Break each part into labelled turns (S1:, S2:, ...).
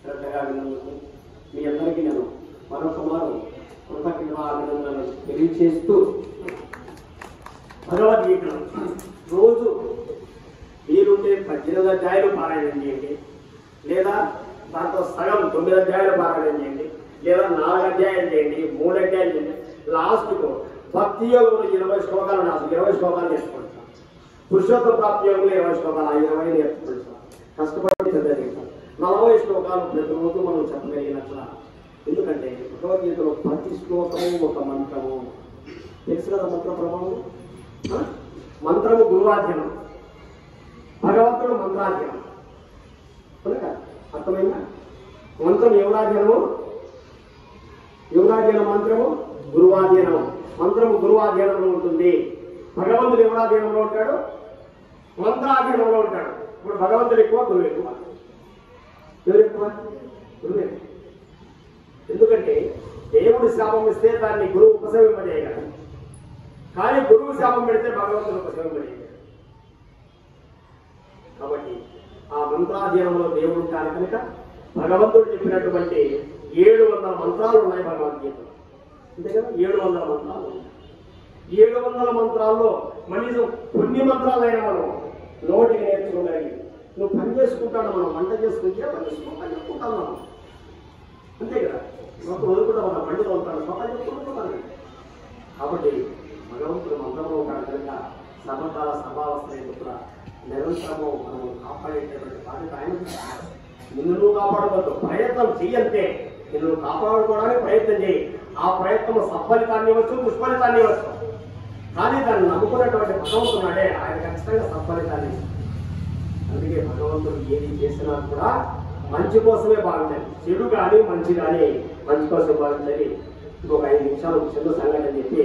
S1: శ్రద్ధగా విన్నందుకు మీ అందరికీ నేను మరొక మారు కృతజ్ఞతాభినందనలు తెలియజేస్తూ భగవద్గీతను రోజు మీరుంటే 18 అధ్యాయాలు పారాయణం చేయండి, లేదా దాంట్లో సగం 9 అధ్యాయాలు పారాయణం చేయండి, లేదా 4 అధ్యాయాలు చేయండి, 3 అధ్యాయాలు చేయండి. లాస్ట్కు భక్తి యోగంలో 20 శ్లోకాలు నాకు 20 శ్లోకాలు నేర్చుకోండి. పురుషోత్తమ ప్రాప్తి యోగంలో 20 శ్లోకాలు 20 నేర్చుకోండి. కష్టపడి చదివిస్తాం 40 శ్లోకాలు ప్రతిరోజు మనం చెప్పగలిగినట్ల. ఎందుకంటే భగవద్గీతలో ప్రతి శ్లోకము ఒక మంత్రము. తెలుసు కదా మంత్ర ప్రభావం. మంత్రము గురువాధ్యనం, భగవంతుడు మంత్రాధ్యనం. అర్థమైందా? మంత్రం ఎవరాధ్యనము? ఎవరాధ్యనం మంత్రము గురువాధ్యనం. మంత్రము గురువాధ్యనంలో ఉంటుంది. భగవంతుడు ఎవరాధ్యనంలో ఉంటాడు? మంత్రాధ్యనంలో ఉంటాడు. ఇప్పుడు భగవంతుడు ఎక్కువ, గురువు ఎక్కువ. ఎవరు ఎక్కువ? గురువే. ఎందుకంటే దేవుడు శాపం ఇస్తే దాన్ని గురువు ఉపశమింపజేయగలడు, కానీ గురువు శాపం పెడితే భగవంతుడు ఉపశమింపజేయగలడు. కాబట్టి ఆ మంత్రాధ్యనంలో దేవుడు ఉంటాడు కనుక భగవంతుడు చెప్పినటువంటి 700 మంత్రాలు ఉన్నాయి భగవద్గీతలో. అంతే కదా, 700 మంత్రాలు ఉన్నాయి. 700 మంత్రాల్లో కనీసం కొన్ని మంత్రాలైనా మనం నోటికి నేర్చుకోగలిగి, నువ్వు పని చేసుకుంటాను, మనం వంట చేసుకుంటే పని చెప్పుకుంటాను మనం. అంతే కదా, ఒక రోజు కూడా ఒక పండుగ ఉంటాడు, పని చెప్పుకుంటున్నాను. కాబట్టి భగవంతుడు మంత్రంలో ఉంటాడు కనుక సర్వకాల సభావస్థ కూడా నిరంతరము మనం కాపాడేటటువంటి బాధ్యత ఆయన. నిన్ను నువ్వు కాపాడవద్దు, ప్రయత్నం చెయ్యంతే. నిన్ను కాపాడుకోవడానికి ప్రయత్నం చేయి. ఆ ప్రయత్నం సఫలితాన్ని ఇవ్వచ్చు, దుష్ఫలితాన్ని ఇవ్వచ్చు. కానీ దాన్ని నమ్ముకున్నటువంటి భగవంతున్నాడే, ఆయన ఖచ్చితంగా సఫలితాన్ని. అందుకే భగవంతుడు ఏది చేసినా కూడా మంచి కోసమే భావించాలి. చెడు కానీ మంచి కానీ మంచి కోసం భావించాలి. ఇంకొక 5 నిమిషాలు చిన్న సంఘటన చెప్పి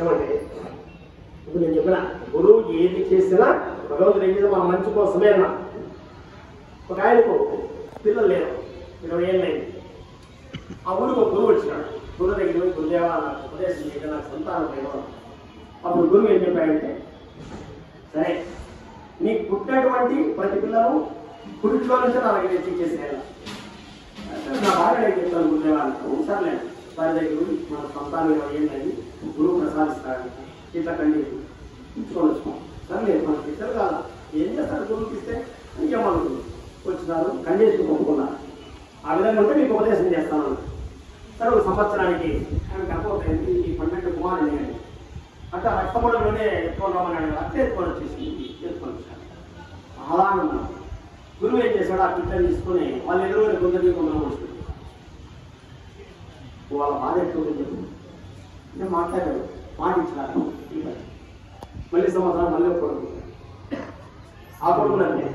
S1: ఏమంటే, ఇప్పుడు నేను చెప్పిన గురువు ఏది చేసినా భగవంతుడు ఏం చేసినా మన మంచి కోసమే అన్నా. ఒక ఆయనకు పిల్లలు లేరు, 20 ఏళ్ళు అయింది. ఆ ఊరికి ఒక గురువు వచ్చినాడు. గురువు దగ్గర పోయి గురుదేవా నాకు ఉపదేశం చేయడం, నాకు సంతానం లేదు. అప్పుడు గురువు ఏం చెప్పాడంటే, సరే నీకు పుట్టినటువంటి ప్రతి పిల్లలు పురిట్లో నుంచి నా దగ్గర ఎత్తికేసేయాలి. నా భార్య దగ్గర చెప్తాను గురుదేవా అంటారు. సర్లేదు వారి దగ్గర మన సంతానం 20 ఏళ్ళు అయింది, గురువు ప్రసాదిస్తాడు, ఇట్లా కండిషన్ ఇచ్చుకొని వచ్చాం. సర్లేదు మనకి ఇద్దరు కాదా, ఏం చేస్తారు గురువుకి ఇస్తే ఇంకేమనుకుంది. వచ్చినారు, కండిషన్ ఒప్పుకున్నారు. ఆ విధంగా ఉంటే మీకు ఉపదేశం చేస్తాను. సరే ఒక సంవత్సరానికి ఆయన గర్భవతి ఈ 12 కుమారుడు అని అట్లా రక్తములలోనే ఎత్తుకొని రమ్మన్నాడు. అట్లా ఎత్తుకొని వచ్చేసి ఎత్తుకొని వచ్చాడు. చాలా ఆనందం. గురువు ఏం చేశాడు, ఆ పిల్లలు తీసుకుని వాళ్ళు ఎదురు కొందరు కొందరు వస్తుంది. వాళ్ళ బాధ ఎక్కువ అంటే మాట్లాడారు, మాట ఇచ్చినారు. మళ్ళీ సంవత్సరం మళ్ళీ కొడుకు, ఆ కొడుకునంటే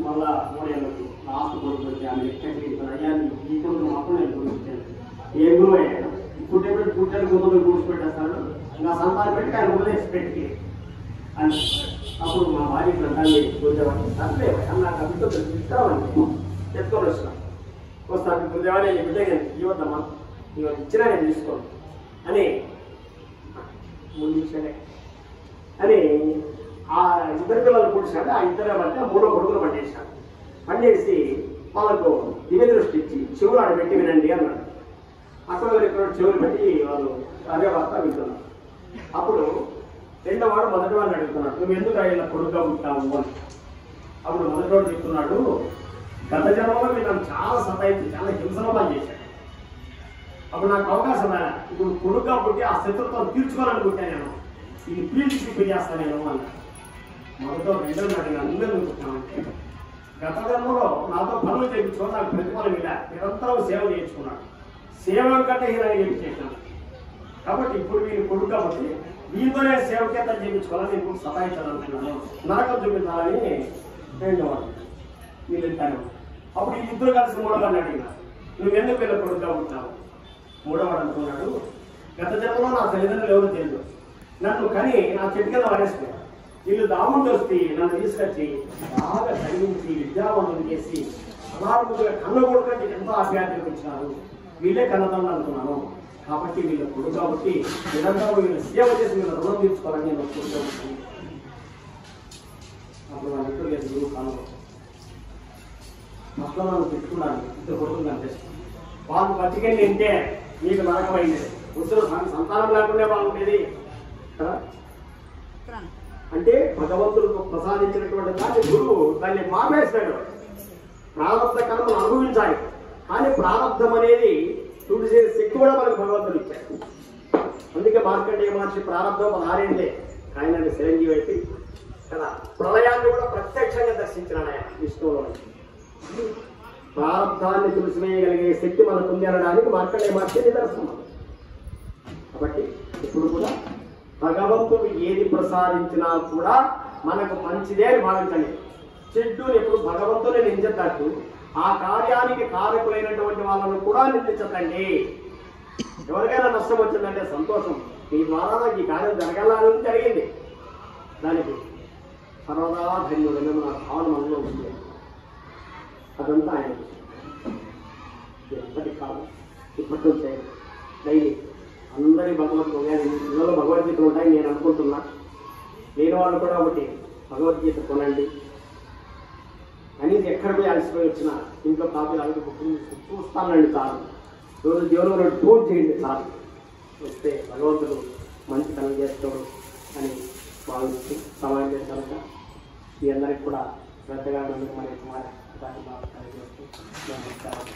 S1: మళ్ళా 3 ఏళ్ళకి లాస్ట్ కొడుకు వచ్చి ఆమె ఎక్కడ అయ్యా ఈ కొడుకు మాత్రం నేను కొడుకుంటాను. ఏ గురువు అయ్యాడు పుట్టని గుర్తులు కూర్చిపెట్టేస్తాడు, ఇంకా సంతానం పెట్టి ఆయన వదిలేసి పెట్టి అని. అప్పుడు మా భార్య గ్రంథాన్ని గురుదేవాన్ని సర్లే నాకు అభివృద్ధి ఇస్తామని చెప్పుకొని వచ్చినాం. వస్తాను గురుదేవాన్ని బిడ్డ ఇవ్వద్దమ్మా, ఇవ్వ ఇచ్చినా నేను తీసుకోను అని ముందు ఇచ్చాడే అని ఆ 2 పిల్లలు కూర్చాడు. ఆ 2 బట్టి ఆ 3వ కొడుకులు పండేశాడు. పండేసి వాళ్ళకు దివ్య దృష్టి ఇచ్చి చెవులు ఆడబెట్టి వినండి అన్నాడు. అక్కడ ఇక్కడ చెవులు పెట్టి వాళ్ళు అదే వార్త వింటున్నారు. అప్పుడు 2వ వాడు మొదటి వాడిని అడుగుతున్నాడు, నువ్వు ఎందుకు ఆయన కొడుకుగా ఉంటావు అని. అప్పుడు మొదటివాడు చెప్తున్నాడు, గత జన్మలో మీరు నన్ను చాలా సతాయించి చాలా హింసనమాలు చేశాడు. అప్పుడు నాకు అవకాశం రాలే, ఇప్పుడు కొడుకుగా పుట్టి ఆ శత్రుత్వం తీర్చుకోవాలనుకుంటే నేను ఇది పీల్చి పెరిగేస్తాను నేను అన్నాడు. మొదట 2వ అడిగిన నువ్వే అనుకుంటున్నానంటే, గత జన్మలో నాతో పనులు చేయించుకో, నాకు ప్రతిఫలం ఇలా నిరంతరం సేవ చేయించుకున్నాడు. సేవ కంటే హీరాన్ని చేయించేసాను. కాబట్టి ఇప్పుడు వీళ్ళు కొడుకు కాబట్టి వీళ్ళతోనే సేవకేతం చేయించుకోవాలని నేను సతాయించాలనుకున్నాను, నరకం చూపించాలని 2వ వాడు వీళ్ళు ఇస్తాను. అప్పుడు ఈ 2 కలిసి 3వ వాడిని అడిగినా, నువ్వెందుకు వీళ్ళ కొడుకుగా ఉంటావు? 3వ వాడు అనుకున్నాడు, గత జన్మలో నా తల్లిదండ్రులు ఎవరు తెలియదు, నన్ను కని నా చెట్టు కింద వాడేసుకున్నాడు. వీళ్ళు దాముడు వస్తే నన్ను తీసుకొచ్చి బాగా చదివించి విద్యావంతులు చేసి అనారోగ్యంగా కన్న కొడుకంటే ఎంతో ఆప్యాయతలు ఇచ్చినారు. వీళ్ళే కన్నతల్లు అనుకున్నాను. కాబట్టి వీళ్ళ కొడుకు కాబట్టి నిరంతరం వీళ్ళు సేవ చేసి వీళ్ళ రుణం తీర్చుకోవాలని నేను కోరుకుంటున్నాను. అప్పుడు వాళ్ళ ఇంట్లో లేదు గురువు కాను అట్లా మనం పెట్టుకున్నాను ఇద్దరు కొడుకులు కనిపిస్తుంది. వాళ్ళు బతికెళ్ళి తింటే మీకు నరకమైంది, ఉత్తర సంతానం లేకుండా బాగుండేది కదా. అంటే భగవంతుడు ప్రసాదించినటువంటి దాన్ని గురువు దాన్ని మాపేస్తాడు. ప్రారంభ కర్మను అనుభవించాలి, కానీ ప్రారంభం అనేది తుడిసే శక్తి కూడా మనకు భగవంతుడు ఇచ్చాడు. అందుకే మార్కండేయ మహర్షి ప్రారంభం 16 ఆయన చిరంజీవి అయిపోయి కదా. ప్రళయాన్ని కూడా ప్రత్యక్షంగా దర్శించినాడు ఆయన విష్ణువులో. ప్రారంభాన్ని తుడిసివేయగలిగే శక్తి మనకు ఉంది అనడానికి మార్కండేయ మహర్షి నిదర్శనం. కాబట్టి ఇప్పుడు కూడా భగవంతుడు ఏది ప్రసాదించినా కూడా మనకు మంచిదే అని భావించండి. చెడ్డుని ఎప్పుడు భగవంతుని నిందించద్దు, ఆ కార్యానికి కారకులైనటువంటి వాళ్ళను కూడా నిందించకండి. ఎవరికైనా నష్టం వచ్చిందంటే సంతోషం, మీ ద్వారా నాకు ఈ కార్యం జరగాలని జరిగింది, దానికి సర్వదా ధన్యుడని మన భావన మనలో ఉంది. అదంతా ఆయన ఎప్పటికి కాదు, ఇప్పటి నుంచే డైలీ అందరి ఇందులో భగవద్గీతలు ఉంటాయి నేను అనుకుంటున్నా. లేని వాళ్ళు కూడా ఒకటి భగవద్గీత కొనండి అనేది ఎక్కడ పోయి అలసిపోయి వచ్చినా ఇంట్లో కాపీ అలాగే చూస్తానండి చాలు. రోజు దేవుడు పూజ చేయండి చాలు, వస్తే భగవంతుడు మంచి పనులు చేస్తాడు అని భావించి సమాజం కనుక మీ అందరికి కూడా శ్రద్ధగా ఉన్నందుకు మరి కుమార్ చేస్తూ నమస్కారం.